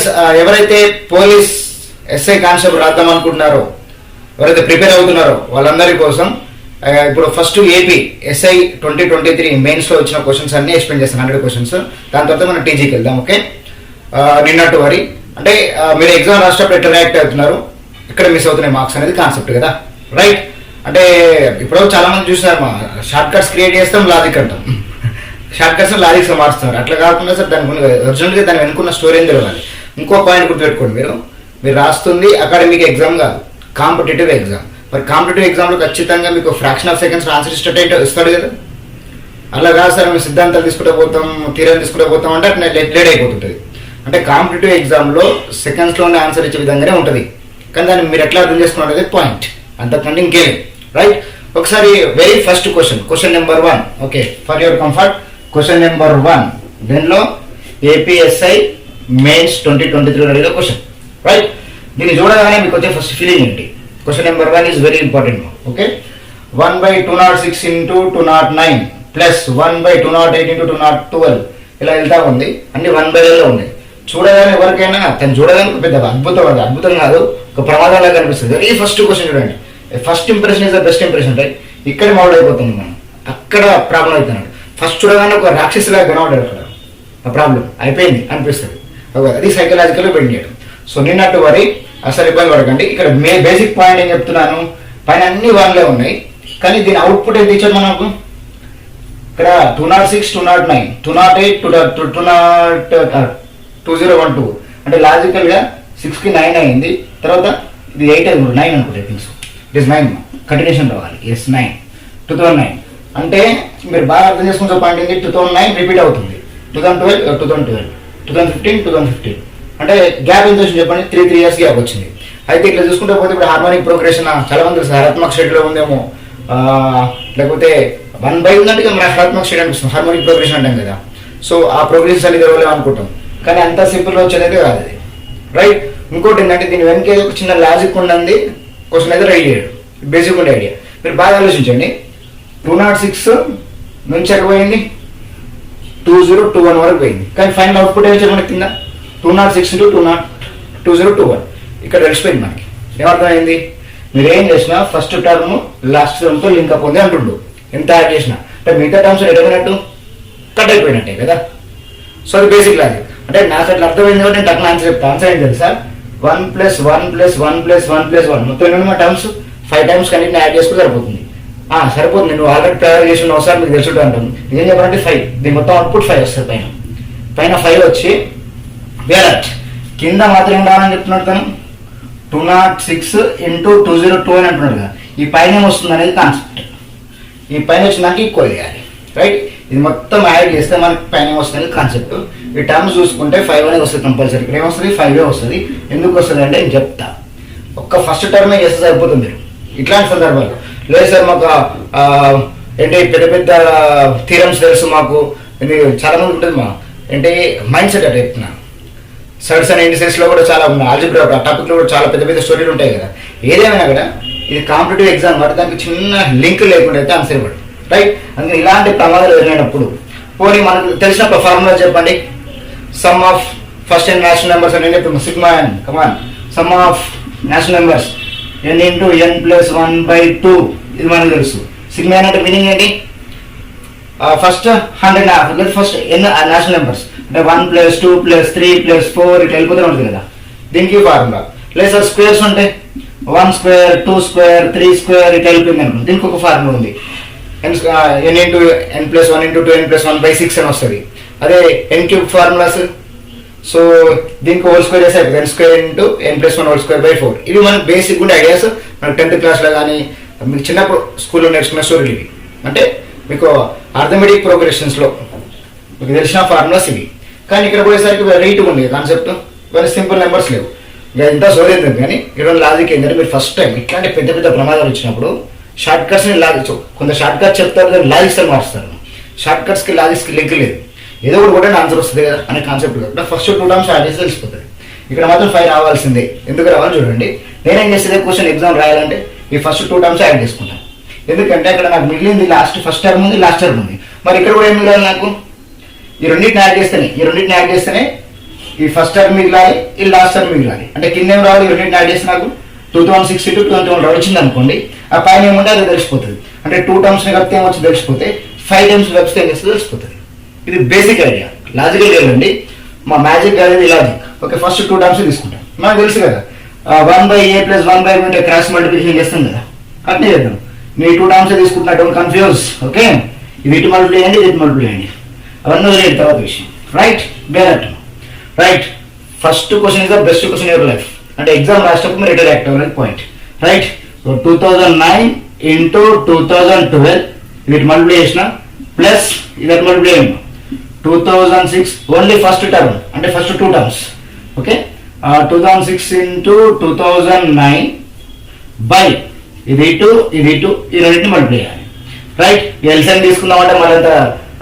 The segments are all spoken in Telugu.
ఎస్, ఎవరైతే పోలీస్ ఎస్ఐ కానిస్టేబుల్ రాద్దాం అనుకుంటున్నారో, ఎవరైతే ప్రిపేర్ అవుతున్నారో వాళ్ళందరి కోసం ఇప్పుడు ఫస్ట్ ఏపీ ఎస్ఐ 2023 మెయిన్స్లో వచ్చిన క్వశ్చన్స్ అన్ని ఎక్స్ప్లెయిన్ చేస్తాను, 100 క్వశ్చన్స్. దాని తర్వాత మనం టీజీకి వెళ్దాం. ఓకే, నిన్నట్టు వరి అంటే మీరు ఎగ్జామ్ రాసేటప్పుడు ఎట్లా రియాక్ట్ అవుతున్నారు, ఇక్కడ మిస్ అవుతున్నాయి మార్క్స్ అనేది కాన్సెప్ట్ కదా, రైట్? అంటే ఇప్పుడు చాలా మంది చూస్తున్నారు, మా షార్ట్ కట్స్ క్రియేట్ చేస్తాం, లాజిక్ అంటాం, షార్ట్ కట్స్ లాజిక్స్ మారుస్తున్నారు. అట్లా కాకుండా సార్ దాని ఒరిజినల్గా దాన్ని వెనుకున్న స్టోరీ ఏం తెలియాలి. ఇంకో పాయింట్ గుర్తుపెట్టుకోండి, మీరు రాస్తుంది అకాడమిక్ ఎగ్జామ్ కాదు, కాంపిటేటివ్ ఎగ్జామ్. మరి కాంపిటేటివ్ ఎగ్జామ్లో ఖచ్చితంగా మీకు ఫ్రాక్షన్ ఆఫ్ సెకండ్స్ ఆన్సర్ ఇస్తాడు కదా. అలా కాదు సార్ మేము సిద్ధాంతాలు తీసుకుంటూ పోతాం, థియరీ తీసుకుంటూ పోతాం అంటే అట్లా లేట్ అయిపోతుంటుంది. అంటే కాంపిటేటివ్ ఎగ్జామ్లో సెకండ్స్లోనే ఆన్సర్ ఇచ్చే విధంగానే ఉంటుంది, కానీ దాన్ని మీరు ఎట్లా అర్థం చేసుకున్నారు అనేది పాయింట్, అంతకంటే ఇంకేం, రైట్? ఒకసారి very first question number 1. Okay, for your comfort question number 1 దీనిలో ఏపీఎస్ఐ మెయిన్స్ 2023 అడిగిన క్వశ్చన్, రైట్? దీన్ని చూడగానే మీకు వచ్చే ఫస్ట్ ఫీలింగ్ ఏంటి? Question number 1 is very important. Okay, 1/206 into 209 plus 1/208 into 212 ఇలా వెళ్తా ఉంది, అన్ని 1/లో ఉన్నాయి. చూడగానే ఎవరికైనా తను చూడగానే పెద్ద అద్భుతం కాదు, ఒక ప్రమాదంలా కనిపిస్తుంది. వెరీ ఫస్ట్ క్వశ్చన్ చూడండి, first impression is the best impression, right? ఇక్కడ మౌడ్ అయిపోతుంది మనం, అక్కడ ప్రాబ్లం అవుతున్నాడు. ఫస్ట్ చూడగానే ఒక రాక్షసులాగా కనబడ్డాడు, అక్కడ ఆ ప్రాబ్లం అయిపోయింది అనిపిస్తుంది. అది సైకలాజికల్ బెండ్ చేయడం. సో నిన్నట్టు వరి అసలు ఇబ్బంది పడకండి. ఇక్కడ బేసిక్ పాయింట్ ఏం చెప్తున్నాను, పైన అన్ని 1లే ఉన్నాయి, కానీ దీని అవుట్పుట్ ఎంత ఇచ్చాడు మనకు? ఇక్కడ 206, 209, 208, 2012 అంటే లాజికల్గా 6కి 9 అయింది. తర్వాత ఇది 8 అది 9 అనుకుంటే థింగ్స్ ఇట్ ఇస్ 9 కంటిన్యూషన్ రావాలి. ఎస్ 9 2009 అంటే మీరు బాగా అర్థం చేసుకునే పాయింట్ ఏంటి, 2009 రిపీట్ అవుతుంది, 2012, 2015, 2015 అంటే గ్యాప్ ఎంత వచ్చింది చెప్పండి? 3 years గ్యాప్ వచ్చింది. అయితే ఇట్లా చూసుకుంటే పోతే ఇప్పుడు హార్మోనిక్ ప్రోగ్రెషన్ చాలా మంది హరాత్మక స్టేట్లో ఉందేమో, లేకపోతే 1/, ఉందంటే మన హరాత్మక స్టేట్ అనిపిస్తుంది, హార్మోనిక్ ప్రోగ్రెషన్ అంటాం కదా. సో ఆ ప్రోగ్రెషన్స్ అనేది తెలవలేము అనుకుంటాం, కానీ అంత సింపుల్గా వచ్చేది కాదు అది, రైట్? ఇంకోటి ఏంటంటే దీని వెనక ఒక చిన్న లాజిక్ ఉండండి, క్వశ్చన్ అయితే రైట్ చేయడు, బేసిక్ ఉండే ఐడియా. మీరు బాగా ఆలోచించండి, 206 నుంచి ఎక్కడ పోయింది, 2021 వరకు పోయింది, కానీ ఫైనల్ అవుట్పుట్ ఏం చెప్పండి కింద 206 into 2021 ఇక్కడ తెలిసిపోయింది మనకి. ఏమర్థమైంది? మీరు ఏం చేసినా ఫస్ట్ టర్మ్ లాస్ట్ టర్మ్తో లింక్ అప్ ఉంది అంటుండు, ఎంత యాడ్ చేసినా అంటే మిగతా టర్మ్స్ ఎడమైనట్టు కట్ అయిపోయినట్టే కదా. సో అది బేసిక్ లాజిక్. అంటే నాకు అట్లా అర్థమైంది కాబట్టి నేను టక్కున ఆన్సర్ చెప్తాను. ఆన్సర్ ఏంటి తెలుసా? 1 + 1 + 1 + 1 + 1 మొత్తం ఎన్ని మా టర్మ్స్ 5 times కన్నిటిని యాడ్ చేసుకుని సరిపోతుంది. సరిపోతుంది, నువ్వు ఆల్రెడీ ప్రిపేర్ చేసిన ఒకసారి మీకు తెలుసుంటూ అంటాను. ఏం చెప్పాలంటే 5, దీని మొత్తం అవుట్పుట్ 5 వస్తుంది. పైన 5 వచ్చి వేరట్ కింద మాత్రం రావాలని చెప్తున్నాడు తను 206 into 2012 అని అంటున్నాడు కదా. ఈ పైన ఏమొస్తుంది అనేది కాన్సెప్ట్, ఈ పైన వచ్చినాక ఈక్వల్ చేయాలి, రైట్? ఇది మొత్తం యాడ్ చేస్తే మనకి పైన వస్తుంది కాన్సెప్ట్. ఈ టర్మ్స్ చూసుకుంటే 5 అనేది వస్తుంది కంపల్సరీ. ఇక్కడ ఏమొస్తుంది? 5 వస్తుంది. ఎందుకు వస్తుంది అంటే నేను చెప్తా, ఒక్క ఫస్ట్ టర్మే చేస్తే సరిపోతుంది. మీరు ఇట్లాంటి సందర్భాలు లేదు సార్ మాకు ఏంటి పెద్ద పెద్ద థీరమ్స్ తెలుసు మాకు, ఇది చాలా మంది ఉంటుంది మా ఏంటి మైండ్ సెట్ అట్లా చెప్తున్నా. సర్ట్స్ అండ్ ఇండిసెస్లో కూడా చాలా ఆల్జిబ్రా టాపిక్లో కూడా చాలా పెద్ద పెద్ద స్టోరీలు ఉంటాయి కదా. ఏదేమైనా కూడా ఇది కాంపిటేటివ్ ఎగ్జామ్ కాబట్టి దానికి చిన్న లింక్ లేకుండా అయితే ఆన్సర్ ఇవ్వడు, రైట్? అందుకని ఇలాంటి ప్రమాదాలు ఎదురైనప్పుడు పోనీ మనకు తెలిసిన ఫార్ములా చెప్పండి. Some of first and national numbers అని చెప్తాము, sigma n, come on some of national numbers n into n + 1/2 ఇది మనకు తెలుసు. సిగ్మా n అంటే మీనింగ్ ఏంటి? First 100 first n national numbers అంటే 1 + 2 + 3 + 4 ఇట్లా వెళ్ళిపోతూ ఉంటుంది కదా. దీనికి ఫార్ములా లేదు సార్, స్క్వేర్స్ ఉంటాయి 1 square 2 square 3 square ఇట్లా వెళ్ళిపోయింది అనుకో. దీనికి ఒక ఫార్ములా ఉంది, n into n + 1 into 2n + 1/6 అని వస్తుంది. అదే n³ ఫార్ములాస్. సో దీనికి హోల్ స్క్వేర్ చేస్తే n² into n + 1 whole square / 4. ఇవి మనకు బేసిక్ ఉండే ఐడియాస్, మనకు 10th క్లాస్లో కానీ మీకు చిన్నప్పుడు స్కూల్లో నేర్చుకున్న స్టోరీలు ఇవి. అంటే మీకు అర్థమెటిక్ ప్రోగ్రెషన్స్లో మీకు తెలిసిన ఫార్ములాస్ ఇవి. కానీ ఇక్కడ పోయేసరికి రైట్ ఉంది కాన్సెప్ట్, ఇవన్నీ సింపుల్ నెంబర్స్ లేవు. ఇక ఇంత సోదేంది కానీ ఇక్కడ లాజిక్ ఏంటంటే మీరు ఫస్ట్ టైం ఇట్లాంటి పెద్ద పెద్ద ప్రమాదాలు వచ్చినప్పుడు షార్ట్ కట్స్ని కొంత షార్ట్ కట్ చెప్తారు, కానీ లాజిక్స్ అని మారుస్తారు. షార్ట్ కట్స్కి లాజిక్స్కి లింక్ లేదు, ఏదో ఒకటి కూడా ఆన్సర్ వస్తుంది కదా అనే కాన్సెప్ట్ కాకుండా ఫస్ట్ 2 టర్మ్స్ యాడ్ చేసి తెలిసిపోతుంది. ఇక్కడ మాత్రం 5 రావాల్సిందే. ఎందుకు రావాలని చూడండి. నేనేం చేసేది క్వశ్చన్ ఎగ్జామ్ రాయాలంటే ఈ ఫస్ట్ 2 టర్మ్స్ యాడ్ చేసుకుంటాను. ఎందుకంటే అక్కడ నాకు మిగిలింది ఫస్ట్ టర్మ్ ఉంది, లాస్ట్ టర్మ్ ఉంది. మరి ఇక్కడ కూడా ఏం మిగిలాలి నాకు? ఈ రెండింటిని యాడ్ చేస్తేనే ఈ ఫస్ట్ టర్మ్ మిగిలాలి, ఈ లాస్ట్ టర్మ్ మిగిలాలి. అంటే కింద ఏం రావాలి, రెండింటిని యాడ్ చేసి నాకు 2006 to 2021 వచ్చింది అనుకోండి, ఆ పైన ఏముంటే అది తెలిసిపోతుంది. అంటే 2 టర్మ్స్ని కలిపితే ఏమొచ్చి తెలిసిపోతే 5 టర్మ్స్ కలిపితే ఏం చేస్తే తెలిసిపోతుంది. ఇది బేసిక్ ఐడియా, లాజికల్ లేదండి, మా మ్యాజిక్ అనేది లాజిక్. ఓకే, ఫస్ట్ 2 టర్మ్స్ తీసుకుంటాం. మనకు తెలుసు కదా 1/a + 1/b ఉంటే క్రాస్ మల్టిప్లికేషన్ చేస్తాం కదా, అట్నే చేద్దాం. మీ 2 టర్మ్స్ తీసుకుంటున్నా, డోంట్ కన్ఫ్యూజ్. ఓకే, ఇది ఇటు మల్టిప్లై చేయండి, ఇది ఇటు మల్టిప్లై చేయండి, అవన్నీ వదిలేదు తర్వాత విషయం. రైట్, బేరట్. Right, first question is the best question your life. అంటే ఎగ్జామ్ రాసేటప్పుడు మీరు ఎటు యాక్ట్ అవ్వాలి పాయింట్. రైట్, సో 2009 into 2012 ఇది మల్టిప్లై చేసిన ప్లస్ ఇది మల్టిప్లై చేయండి 2006 ఓన్లీ ఫస్ట్ టర్మ్ అంటే first 2 terms. Okay, 2006 into 2009 by ఇది ఇటు ఇది ఇటు ఈ రెండింటిని మల్టిప్లై చేయాలి. రైట్, ఎల్సిఎం తీసుకుందామంటే మరింత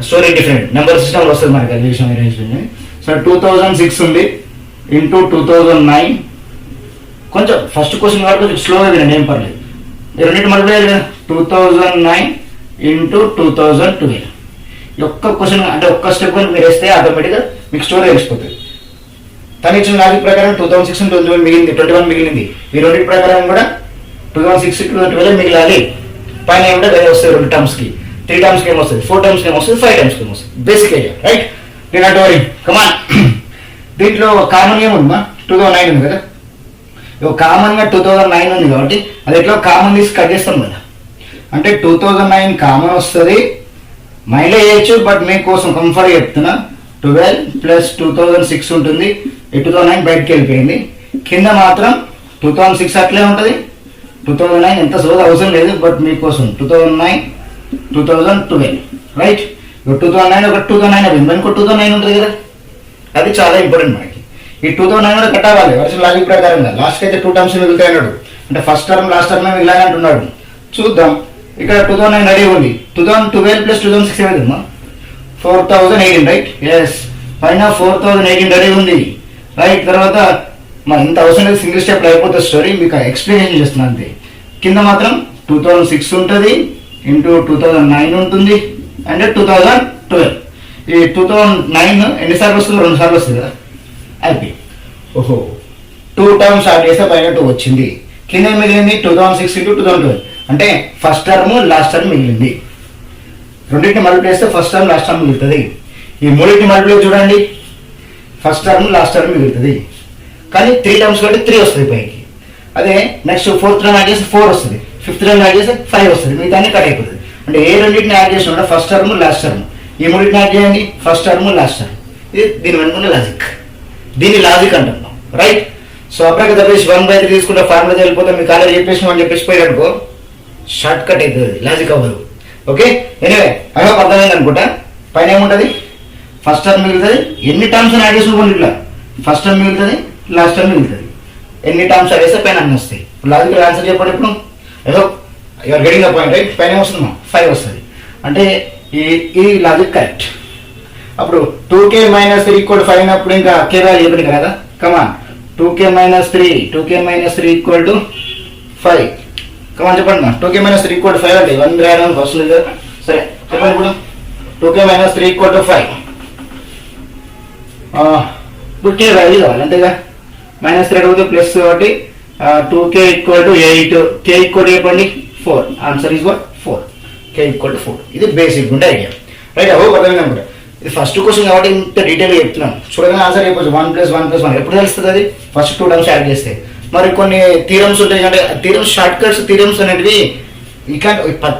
స్టోరీ డిఫరెంట్ నెంబర్ సిస్టమ్ వస్తుంది మనకి అది విషయం అరేంజ్మెంట్. సో 2006 ఉంది ఇంటూ 2009. కొంచెం ఫస్ట్ క్వశ్చన్ కాబట్టి కొంచెం స్లోగా వినండి, ఏం పర్లేదు. ఈ రెండింటి మల్టిప్లై చేయాలి కదా, 2009 into 2012. ఈ ఒక్క క్వశ్చన్ అంటే ఒక్క స్టెప్ మీరు వేస్తే ఆటోమేటిక్గా మీకు స్టోరీ తెలిసిపోతుంది. తను ఇచ్చిన లాజిక్ ప్రకారం 2006 and 21 మిగిలింది. ఈ రెండింటి ప్రకారం కూడా 2006 to 2012 మిగిలాలి. పైన ఏమిటో వేరే వస్తుంది 2 టర్మ్స్కి, 3 టర్మ్స్కి ఏమొస్తుంది, 4 టర్మ్స్కి ఏమొస్తుంది, 5 టర్మ్స్కి ఏమొస్తుంది. Basic idea. Right, not worry, come on. దీంట్లో కామన్ ఏముందమ్మా, 2009 ఉంది కదా, కామన్గా 2009 ఉంది కాబట్టి అది ఎట్లా కామన్ తీసి కట్ చేస్తాం కదా. అంటే 2009 కామన్ వస్తుంది, మైండ్లో వేయచ్చు, బట్ మీకోసం కంఫర్ట్ చెప్తున్నా. 12 + 2006 ఉంటుంది, 2009 బయటకు వెళ్ళిపోయింది. కింద మాత్రం 2006 అట్లే ఉంటుంది, 2009 ఎంత సోద అవసరం లేదు, బట్ మీకోసం 2009 2012. రైట్, 2009 ఒక 2009 అయింది, ఇంకో 2009 ఉంటుంది కదా, అది చాలా ఇంపార్టెంట్ మనకి. ఈ 2009 కూడా కట్ అవ్వాలి వర్షం లాజిక్ ప్రకారంగా. లాస్ట్కి అయితే 2 టర్మ్స్ మిగులుతాయి అన్నాడు, అంటే ఫస్ట్ టర్మ్ లాస్ట్ టర్మ్ మిగిలాని అంటున్నాడు. చూద్దాం, ఇక్కడ 2009 రెడీ ఉంది, 2012 + 2006 ఏమైందమ్మా 4018. రైట్, ఎస్, పైన 4018 రెడీ ఉంది. రైట్, తర్వాత మా ఇంత అవసరం లేదు, సింగిల్ స్టెప్ అయిపోతుంది స్టోరీ, మీకు ఎక్స్ప్లెనేషన్ చేస్తున్నాను అంతే. కింద మాత్రం 2006 ఉంటుంది ఇంటూ 2009 ఉంటుంది అండ్ 2012. ఈ 2009 ఎన్నిసార్లు వస్తుంది, 2 సార్లు వస్తుంది కదా, అయిపోయి. ఓహో, 2 టర్మ్స్ యాడ్ చేస్తే పైన 2 వచ్చింది. కింద మిగిలింది 2006 into 2012, అంటే ఫస్ట్ టర్మ్ లాస్ట్ టర్మ్ మిగిలింది. రెండింటిని మల్టిప్లై చేస్తే ఫస్ట్ టర్మ్ లాస్ట్ టర్మ్ మిగులుతుంది. ఈ మూడింటిని మల్టిప్లై చూడండి, ఫస్ట్ టర్మ్ లాస్ట్ టర్మ్ మిగులుతుంది. కానీ 3 టర్మ్స్ కాబట్టి 3 వస్తుంది పైకి. అదే నెక్స్ట్ 4th టర్మ్ యాడ్ చేస్తే 4 వస్తుంది, 5th టర్మ్ యాడ్ చేస్తే 5 వస్తుంది, మిగతా కట్ అయిపోతుంది. అంటే ఏ రెండింటిని యాడ్ చేసినా ఫస్ట్ టర్మ్ లాస్ట్ టర్మ్, ఈ మూడింటిని యాడ్ చేయండి ఫస్ట్ టర్మ్ లాస్ట్ టర్మ్. ఇది దీని వెనుకున్న లాజిక్, దీన్ని లాజిక్ అంటున్నాం. రైట్, సో అప్పటికి తప్పేసి 1/3 తీసుకుంటే ఫార్ములా వెళ్ళిపోతే మీ కాలేజ్ చెప్పేసి అని చెప్పేసి పోయాడుకో షార్ట్ కట్ అవుతుంది, లాజిక్ అవ్వదు. ఓకే, ఎనివే అలా అర్థమైంది అనుకుంటా. పైన ఏముంటుంది, ఫస్ట్ టర్మ్ మిగులుతుంది, ఎన్ని టర్మ్స్ యాడ్ చేసుకోండి, ఇట్లా ఫస్ట్ టర్మ్ మిగులుతుంది, లాస్ట్ టర్మ్ మిగులుతుంది, ఎన్ని టర్మ్స్ యాడ్ చేస్తే పైన అన్ని వస్తాయి. లాజికల్ ఆన్సర్ చెప్పండి ఇప్పుడు. ఏదో you're getting the point. Right, పైన వస్తుందా 5 వస్తుంది, అంటే ఈ లాజిక్ కరెక్ట్. అప్పుడు 2k - 3 = 5 అయినప్పుడు ఇంకా k వాల్యూ చెప్పండి కదా, కమాన్. 2k - 3 = 5. కమాన్ చెప్పండి, 2k - 3 = 5 అంటే 1 రాయడం ఫస్ట్ లేదు కదా. సరే చెప్పండి ఇప్పుడు, 2k - 3 = 5. ఇప్పుడు k వాల్యూ కావాలి అంతేగా, -3 అడిగితే ప్లస్ కాబట్టి 2k = 8, k = చెప్పండి 4. Answer is what 4, k = 4. ఇది బేసిక్ ఉండే ఐడియా. రైట్, అవో అర్థమైంది అనుకుంటా. ఇది ఫస్ట్ క్వశ్చన్ కాబట్టి ఇంత డీటెయిల్గా చెప్తున్నాను. చూడగానే ఆన్సర్ అయిపోవచ్చు, 1 + 1 + 1 ఎప్పుడు తెలుస్తుంది అది, ఫస్ట్ 2 టర్మ్స్ యాడ్ చేస్తే. మరి కొన్ని థీరమ్స్ ఉంటాయి, అంటే థీరమ్స్ షార్ట్ కట్స్ థీరమ్స్ అనేటివి ఇక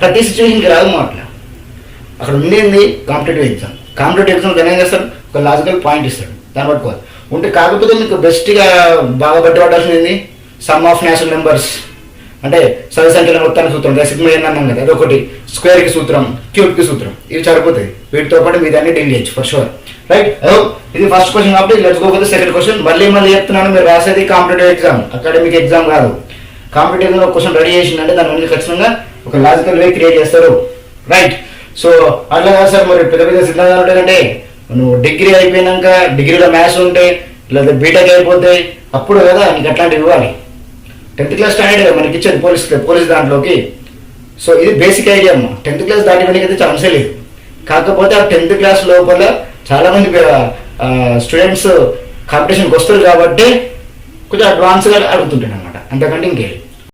ప్రతి సిచ్యువేషన్కి రాదు అట్లా. అక్కడ ఉండేది కాంపిటేటివ్ ఎగ్జామ్. కాంపిటేటివ్ ఎగ్జామ్ దాన్ని ఏం చేస్తాడు, ఒక లాజికల్ పాయింట్ ఇస్తాడు, దాన్ని పట్టుకోవాలి ఉంటే. కాకపోతే మీకు బెస్ట్గా బాగా పట్టుబడాల్సింది సమ్ ఆఫ్ నేచురల్ నెంబర్స్, అంటే సరి సంఖ్యల మొత్తానికి సూత్రం, సిగ్మా n అన్నాం కదా, అదొకటి, స్క్వేర్కి సూత్రం, క్యూబ్కి సూత్రం, ఇవి సరిపోతాయి. వీటితో పాటు మీ దాన్ని డీల్ చేయొచ్చు ఫర్ షూర్. రైట్, ఇది ఫస్ట్ క్వశ్చన్ కాబట్టి let's go with second question. మళ్ళీ చెప్తున్నాను, మీరు రాసేది కాంపిటేటివ్ ఎగ్జామ్, అకాడమిక్ ఎగ్జామ్ కాదు. కాంపిటేటివ్ ఎగ్జామ్ ఒక క్వశ్చన్ రెడీ చేసిందంటే దాని మీద ఖచ్చితంగా ఒక లాజికల్ వే క్రియేట్ చేస్తారు. రైట్, సో అట్లా కాదు సార్, మరి పెద్ద పెద్ద సిద్ధాంతాలు ఉంటాయంటే నువ్వు డిగ్రీ అయిపోయినాక డిగ్రీలో మ్యాథ్స్ ఉంటే లేదా బీటెక్ అయిపోతే అప్పుడు కదా నీకు అట్లాంటివి ఇవ్వాలి. 10th క్లాస్ స్టాండర్డ్ మనకి ఇచ్చేది పోలీస్ దాంట్లోకి. సో ఇది బేసిక్ ఐడియా అమ్మా. 10th క్లాస్ దాటిపోయినకి అయితే ఛాన్సే లేదు. కాకపోతే ఆ 10th క్లాస్ లోపల చాలా మంది స్టూడెంట్స్ కాంపిటీషన్కి వస్తారు కాబట్టి కొంచెం అడ్వాన్స్గా అడుగుతుంటాడు అనమాట, అంతకంటే ఇంకేం.